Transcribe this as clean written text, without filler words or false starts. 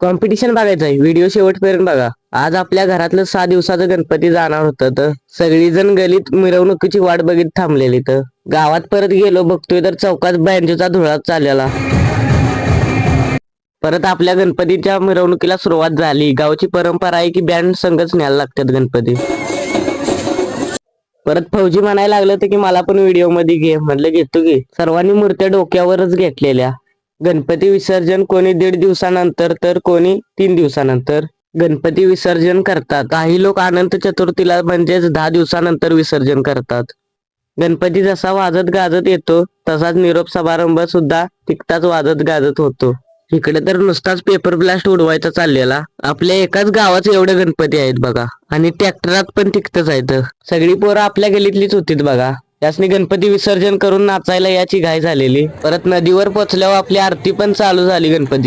Competition बघायचं आहे, video शेवटपर्यंत बघा. आज आपल्या घरातलं 6 दिवसाचं गणपती जाणार होतं, तर सगळीजण गलीत मिरवणुकीची वाट बघित थांबलेली. तर गावात परत गेलो, बघतोय तर चौकात बँजोचा धुळा चाललेला. परत आपल्या गणपतीच्या मिरवणुकीला सुरुवात झाली. गावची परंपरा आहे की बँड संघच न्यायला लागतात गणपती. परत फौजी म्हणायला लागलं होतं की मला पण व्हिडिओ मध्ये घे. म्हटलं घेतो की. सर्वांनी मूर्त्या डोक्यावरच घेतलेल्या. गणपती विसर्जन कोणी 1.5 दिवसानंतर तर कोणी 3 दिवसानंतर गणपती विसर्जन करतात. काही लोक अनंत चतुर्थीला म्हणजेच 10 दिवसानंतर विसर्जन करतात. गणपती जसा वाजत गाजत येतो तसाच निरोप समारंभ सुद्धा तितकाच वाजत गाजत होतो. इकडे तर नुसताच पेपर ब्लास्ट उडवायचा चाललेला. आपल्या एकाच गावात एवढे गणपती आहेत बघा, आणि ट्रॅक्टरात पण तिकतच आहेत. सगळी पोरं आपल्या गलीतलीच होतीत बघा. त्यासनी गणपती विसर्जन करून नाचायला याची घाई झालेली. परत नदीवर पोचल्यावर आपली आरती पण चालू झाली गणपती.